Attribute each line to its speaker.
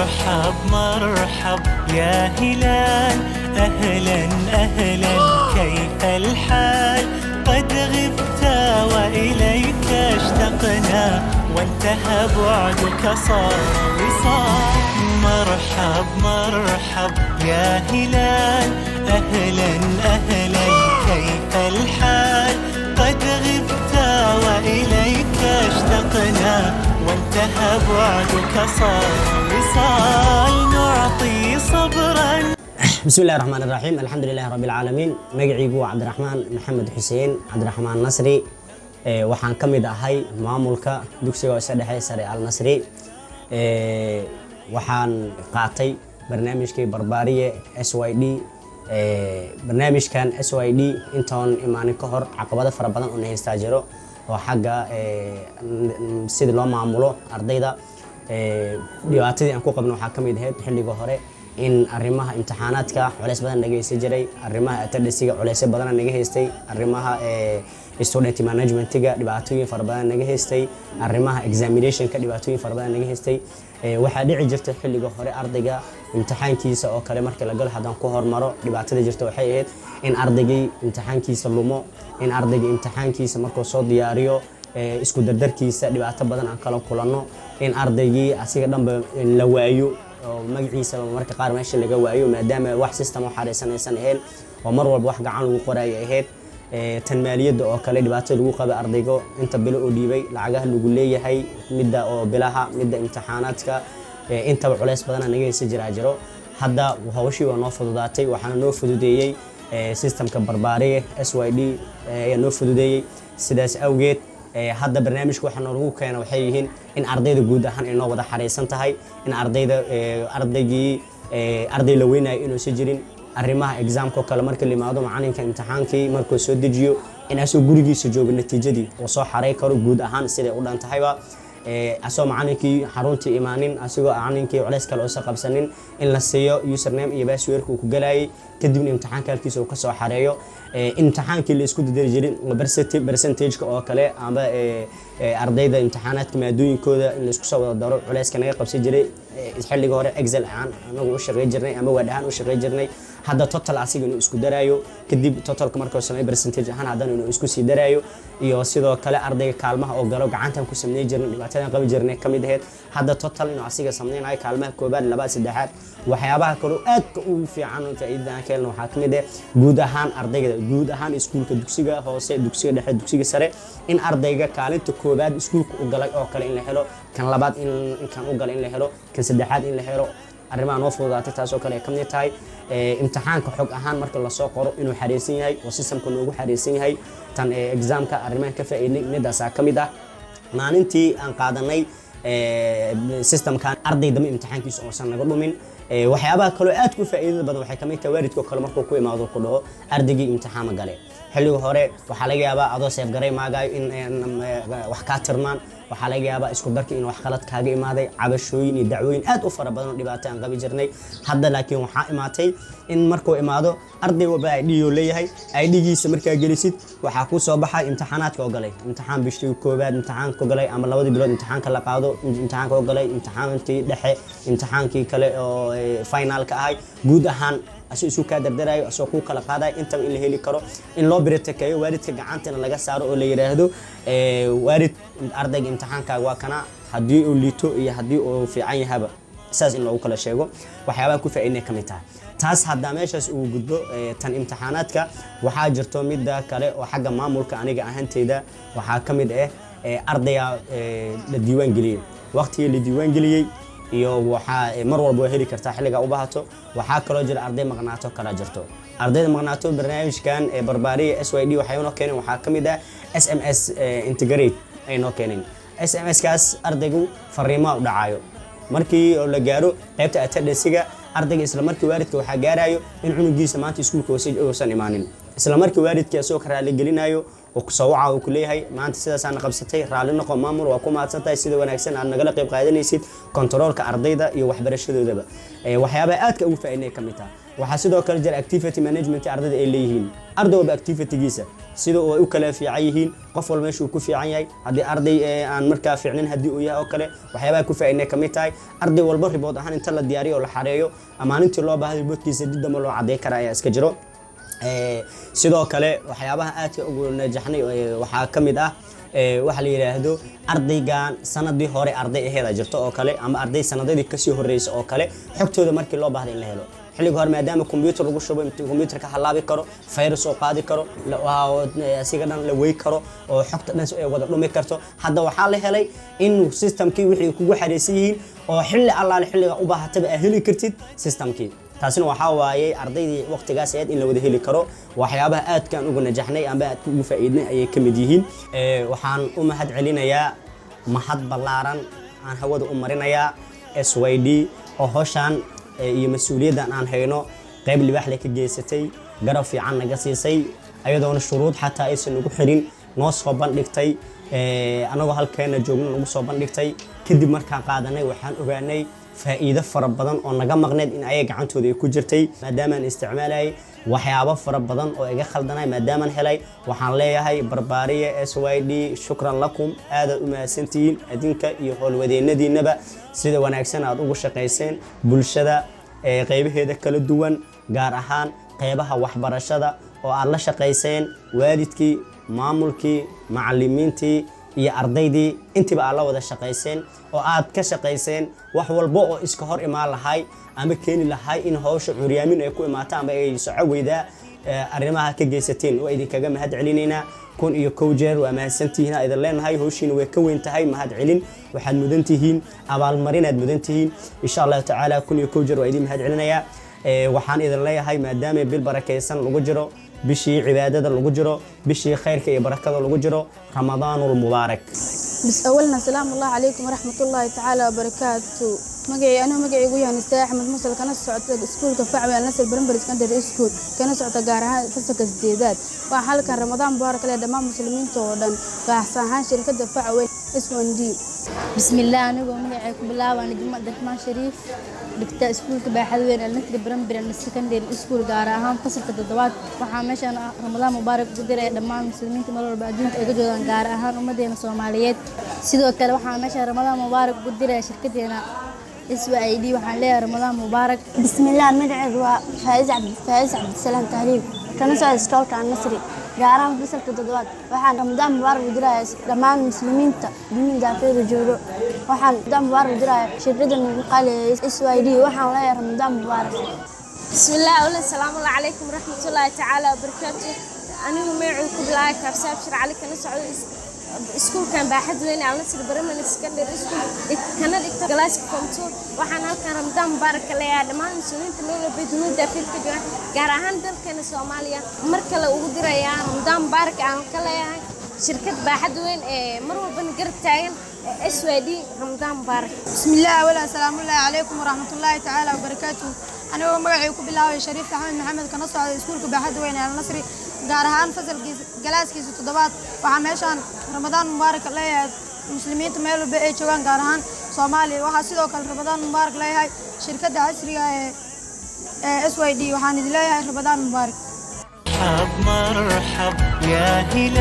Speaker 1: مرحب مرحب يا هلال أهلا أهلا كيف الحال قد غبت وإليك اشتقنا وانتهى بعدك صار وصال مرحب مرحب يا هلال أهلا أهلا كيف الحال قد غبت وإليك اشتقنا وانتهى بعدك صار وصال نعطي صبرا.
Speaker 2: بسم الله الرحمن الرحيم الحمد لله رب العالمين مقعيقو عبد الرحمن محمد حسين عبد الرحمن نصري waxaan ka mid ahay maamulka dugsiga hoose dhexe sare Al-Nasri waxaan qaatay barnaamijkii Barbaariye SYD barnaamijkan SYD intaan imaanin ka hor caqabado fara badan oo haysta jiro oo xagga sida loo maamulo ardayda dhibaatadii aan ku qabno waxa ka mid ahayd xilliga hore in arrimaha imtixaanaadka culays badan naga heystay jiray arrimaha attendance-ga culays badan naga heystay arrimaha student management-ga dhibaatooyin fara badan naga heystay arrimaha examination-ka dhibaatooyin fara badan naga heystay waxa dhici jirtay xilliga hore ardayga imtixaankiisa oo kale markii la galo hadan ku hormaro dhibaatada jirta waxay ahayd in ardaygii imtixaankiisa lumo in ardayga imtixaankiisa markuu soo diyaariyo isku dardarkiisa dhibaato badan aan kala kulanno in ardaygii asiga dhanba la waayo oo magaciisa marka qaar meesha laga waayo maadaama wax system oo xareesanaysan ahayn oo mar walba wax gacan lagu qorayo ahayd tan maaliyadda oo kale dhibaato lagu qaba ardaygo inta bilo oo dhiibay lacagaha lagu leeyahay midda oo bilaha midda imtixaanaadka inta culays badan naga heysay jiro hadda hawshii waa noo fududaatay waxaana noo fududeeyay systemka Barbaariye SYD ayaa noo fududeeyay sidaas awgeed hadda barnaamijku waxa noogu keenay waxay yihiin in ardayda guud ahaan ay noo wada xareysan tahay in ardaygii arday la weynayo inuu si jirin arrimaha examko kale marka la yimaado macalinka imtixaankii markuu soo dejiyo in asoo gurigiisa joogo natiijadii oo soo xareey karo guud ahaan sida u dhantahayba asoo macalinkii xaruntii imaanin asagoo macalinkii culays kale oo qabsanin in la siiyo username iyo password ku galayay kadibna imtixaanka halkiisa uu ka soo xareeyo imtixaankii la isku dadari jirin percentage-ka oo kale ama ardayda imtixaanaadka maadooyinkooda in la isku soo wada daro culayska naga qabsan jiray xilliga hore Excel aan anagu u shaqeey jirnay ama wadahan u shaqeey jirnay hadda total asiga inuu isku daraayo kadib totalka markuu sameeyo percentage ahaan haddana inuu isku sii daraayo iyo sidoo kale ardayga kaalmaha oo galo gacantan ku sameey jirnay dhibaatada qabi jirnay kamid ahayd hadda total inuu asiga sameeyay kaalmaha koobaad labaad saddexaad waxyaabaha kale aad u fiican oo faa'iido aan keenno waxa kamid ah guud ahaan ardayga guud ahaan iskuulka dugsiga hoose dugsiga dhexe dugsiga sare in ardayga kaalinta koobaad iskuulka u galay oo kale in la helo kan labaad in kan u galay in la helo kan saddexaad in la helo arrimaha noo fududaatay taas oo kale ay kamid tahay imtixaanka xog ahaan marka la soo qoro inuu xareysan yahay oo systemka noogu xareysan yahay tan examka arrimaha ka faa'iiday midaas kamid ah maalintii aan qaadanay systemkan ardayda imtixaankiisa oo san naga dhumin waxyaabaha kale aad ku faa'iidada badan waxay kamid tahay waalidka kale markuu ku imaado ku dhaho ardaygii imtixaan galay xilliga hore waxa laga yaabaa adoo seef garay maagayo in wax ka tirmaan waxa laga yaabaa isku darkii in wax qalad kaaga imaaday cabashooyin iyo dacwooyin aad u fara badan dhibaato aan qabi jirnay hadda laakiin waxa imaatay in markuu imaado arday walba ID leeyahay ID-giisa markaa gelisid waxa ku soo baxay imtixaanaadka oo galay imtixaan bishii koobaad imtixaan ku galay ama labadii bilood imtixaanka la qaado imtixaanka oo galay imtixaankii dhexe imtixaankii kale oo finalka ahay guud ahaan isu ka dardarayo asoo ku kala qaaday inta in la heli karo in loo biritakeeyo waalidka gacantana laga saaro oo la yiraahdo waalid ardayga imtixaankaaga waa kana hadii uu liito iyo hadii uu fiican yahaba saas in loo kala sheego waxyaabaha ku faa'iideynay kamid tahay taas hadda meeshaas uu gudbo tan imtixaanaadka waxa jirto mid kale oo xagga maamulka aniga ahaanteyda waxa kamid ah ardayga la diiwaan geliyay waqtiga la diiwaan geliyay iyo waxa mar walba heli kartaa xilliga u baahato waxa kale jira arday maqnaato kala jirto ardayda maqnaato barnaamijkan Barbaariye SYD waxay noo keeneen waxa kamid ah SMS integrate ay noo keeneen SMS kaas ardaygu fariimo u dhacayo markii la gaaro qaybta attendance-ga ardayga isla markii waalidka waxa gaarayo in cunugiisa maanta iskuulka uusan imaanin isla markii waalidka soo karaale gelinayo oo ku soo waca uu ku leeyahay maanta sidaas aan qabsatay raali noqo maamul waa ku maadsantahay sida wanaagsan aad nagala qayb qaadanaysid controlka ardayda iyo waxbarashadoodaba waxyaabaha aadka ugu faa'iideeyay kamid tahay waxaa sidoo kale jira activity management ardayda ay leeyihiin arday walba activity-giisa sida oo ay u kala fiican yihiin qof walba meeshuu ku fiican yahay haddii arday aan markaa fiicnin haddii uu yahay oo kale waxyaabaha ku faa'iidnay ka mid tahay arday walba ribood ahaan inta la diyaariyo oo la xareeyo amaanintii loo baahday riboodkiisa dib dambe loo caddeyn kara ayaa iska jiro sidoo kale waxyaabaha aadka ugu najaxnay waxaa ka mid ah waxa la yiraahdo ardaygan sanadii hore arday aheeda jirto oo kale ama arday sanadadii ka soo horeysay oo kale xogtooda markii loo baahday in la helo xilliga hore maadaama computer lagu shubo inta computerka halaabi karo virus oo qaadi karo asiga dhan la way karo oo xogta dhan ay wada dhumi karto hadda waxaa la helay in systemkii wixii kugu xariisan yihiin oo xilli allaale xilliga u baahataba aad heli kartid systemkii taasina waxaa waayay ardaydii waqtigaas in la wada heli karo waxyaabaha aadkaan ugu najaxnay ama aad ugu faa'iidnay ayay ka mid yihiin waxaan u mahad celinayaa mahad ballaaran aan hawada u marinayaa SYD oo hawshan iyo mas'uuliyaddan aan hayno qayb libaax leh ka geysatay garab fiican naga siisay ayadoona shuruud xataa aysan ugu xirin noo soo bandhigtay anagoo halkeena joogno nagu soo bandhigtay kadib markaan qaadanay waxaan ogaanay faa'iido fara badan oo naga maqneed in ay gacantooda ay ku jirtay maadaama aan isticmaalay waxyaabo fara badan oo iga khaldanay maadaama aan helay waxaan leeyahay Barbaariye SYD shukran lakum aad u mahadsantihiin adinka iyo howlwadeennadiinaba sida wanaagsan aad ugu shaqeyseen bulshada qaybaheeda kala duwan gaar ahaan qaybaha waxbarashada oo aad la shaqeyseen waalidkii maamulkii macallimiintii iyo ardaydii intiba aad la wada shaqeyseen oo aad ka shaqeyseen wax walba oo iska hor imaan lahay ama keeni lahay in hawsha curyaamin ay ku imaato ama ay soco weydaa arrimaha ka geysateen oo idinkaga mahad celinaynaa kun iyo kow jeer waa mahadsantihiin idin leenahay hawshiina way ka weyn tahay mahad celin waxaad mudan tihiin abaalmarinaad mudan tihiin insha Allah tacaala kun iyo kow jeer waa idin mahad celinayaa waxaan idin leeyahay maadaama bil barakeysan lagu jiro bishii cibaadada lagu jiro bishii khayrka iyo barakada lagu jiro ramadaanul mubaarak
Speaker 3: بس أولنا سلام الله عليكم ورحمة الله تعالى وبركاته أنا مجيء يقول يعني أحمد موسى كان سعود سكول كفاعي الناس البرمبر اسكندر سكول كان سعود جارها فسك الزيادات وحال كان رمضان مبارك له دمام مسلمين تودن فأحسن شركة دفاع اسمه دي
Speaker 4: بسم الله أنا ومجيء بالله وأنا جماعة دكمان شريف دكتور سكول كباحث وين الناس البرمبر السكندر سكول جارها فسك الدوات وحامش أنا رمضان مبارك قدر دمام مسلمين تمرر بعدين تأجدون جارها ومدينة الصوماليات sidoo kale waxaan meesha Ramadan mubaarak ku diray shirkadeena SYD waxaan leeyahay Ramadan mubaarak
Speaker 5: bismillaah magacaygu waa Faa'iid Cabdisalaam Tahliib kana soo iskoolka Nasri gaaraan fasalka toddobaad waxaan Ramadan mubaarak u diray dhammaan muslimiinta dunida afeeda joogo waxaan Ramadan mubaarak u diray shirkadeena ugu qaaliyo SYD waxaan leeyahay Ramadan mubaarak
Speaker 6: bismillaah assalaamu alaykum warahmatullaahi ta'ala wabarakaatuh anigu magacaygu ku bilaay kaabsaab shir cali kana socdo سكول كان باحد وين على نفس البرمن السكندر سكول كان دكتور جلاس كومتو وحنا كان رمضان مبارك ليا دمان مسلمين تميل بدون دافيل كجوا جارهان دل كان سوماليا مركله ugu diraya رمضان مبارك aan kala yahay shirkad باحد وين marwa ban gartaayan SYD رمضان مبارك
Speaker 3: بسم الله ولا السلام عليكم ورحمة الله تعالى وبركاته أنا مجيء يقول بالله شريف محمد كان سعود سكول كباحد وين على نصري gaarahaan fasalkiisa galaaskiisa toddobaad waxaa meeshaan Ramadan mubaarak leeyahay muslimiinta meel walba ay joogaan gaar ahaan Soomaaliya waxaa sidoo kale Ramadan mubaarak leeyahay shirkadda casriga ee SYD waxaan idin leeyahay Ramadan mubaarak
Speaker 1: مرحب يا هلال